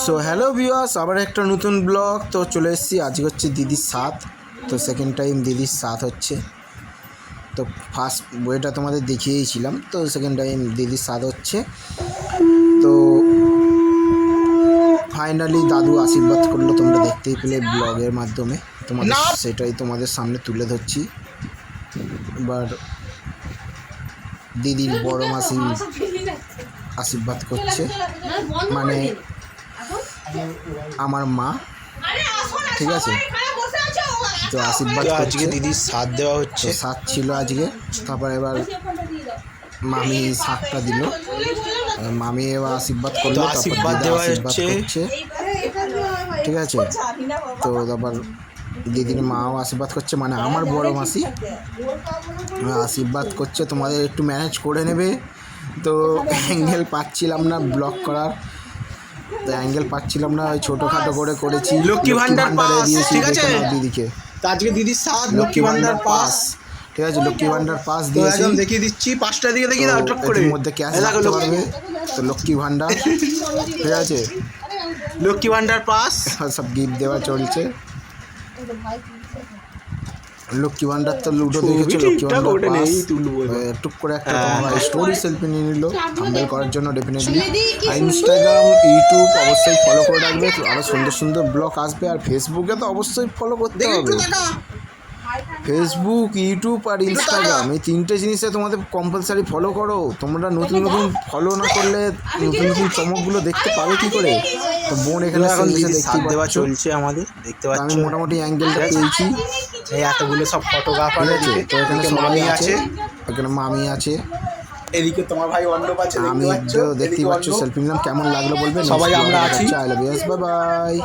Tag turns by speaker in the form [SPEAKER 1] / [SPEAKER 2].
[SPEAKER 1] So hello viewers, আবার একটা নতুন ব্লগ তো চলে এসেছি। আজকে হচ্ছে দিদির সাথ, তো সেকেন্ড টাইম দিদির সাথ হচ্ছে। তো ফার্স্ট বইটা তোমাদের দেখিয়েছিলাম, তো সেকেন্ড টাইম দিদির সাথ হচ্ছে। তো ফাইনালি দাদু আশীর্বাদ করলো, তোমরা দেখতেই পেলে ব্লগের মাধ্যমে। তোমাদের সেটাই তোমাদের সামনে তুলে ধরছি। এবার দিদির বড় মাসি আশীর্বাদ করছে, মানে আমার মা, ঠিক আছে। তো আশীর্বাদ
[SPEAKER 2] আজকে দিদির সাথ দেওয়া হচ্ছে,
[SPEAKER 1] সাথ ছিল আজকে। তারপর এবার মামি সাথটা দিল, মামি এবার আশীর্বাদ করলো,
[SPEAKER 2] আশীর্বাদ দেওয়া হচ্ছে,
[SPEAKER 1] ঠিক আছে। তো তারপর দিদির মাও আশীর্বাদ করছে, মানে আমার বড় মাসি আশীর্বাদ করছে। তোমাদের একটু ম্যানেজ করে নেবে। তো অ্যাঙ্গেল পাচ্ছিলাম না ব্লগ করার, তো অ্যাঙ্গেল পাচ্ছিলাম না, ওই ছোটোখাটো করে করেছি।
[SPEAKER 2] লক্ষ্মী ভান্ডার পাস, ঠিক আছে
[SPEAKER 1] দিদিকে।
[SPEAKER 2] আজকে দিদির সাথ লক্ষ্মী ভান্ডার পাস,
[SPEAKER 1] ঠিক আছে। লক্ষ্মী ভান্ডার পাস দিয়েছি,
[SPEAKER 2] দেখিয়ে দিচ্ছি। 5টা দিকে দেখি না টক করে
[SPEAKER 1] এর মধ্যে ক্যাশ রাখতে পারবে। তো লক্ষ্মী ভান্ডার, ঠিক আছে,
[SPEAKER 2] লক্ষ্মী ভান্ডার পাস
[SPEAKER 1] সব গিফট দেওয়া চলছে। লক্ষ্মী ভান্ডার তো লুডো দেখেছো, লক্ষ্মী ভান্ডার পাস টুক করে একটা তোমার স্টোরি সেলফি নিয়ে নিল থাম্বনেল করার জন্য ডেফিনেটলি। আর ইনস্টাগ্রাম, ইউটিউব অবশ্যই ফলো করে রাখবে, আরও সুন্দর সুন্দর ব্লগ আসবে। আর ফেসবুকে তো অবশ্যই ফলো করতে হবে। ফেসবুক, ইউটিউব আর ইনস্টাগ্রাম, এই তিনটে জিনিসে তোমাদের কম্পালসারি ফলো করো। তোমরা নতুন নতুন ফলো না করলে নতুন নতুন চমকগুলো দেখতে পাবে কি করে। তো বোন এখানে
[SPEAKER 2] দেখতে দেওয়া চলছে আমাদের, দেখতে পাচ্ছ।
[SPEAKER 1] আমি মোটামুটি অ্যাঙ্গেলটা পেয়েছি।
[SPEAKER 2] এই এতগুলো সব ফটোগ্রাফার আছে,
[SPEAKER 1] তো এখানে মামি আছে, এখানে মামি আছে,
[SPEAKER 2] এদিকে তোমার ভাই অন্ডব আছে,
[SPEAKER 1] আমি দেখতেই পাচ্ছ। সেলফি নিলাম, কেমন লাগলো বলবেন।
[SPEAKER 2] সবাই আমরা আছি।
[SPEAKER 1] Bye bye.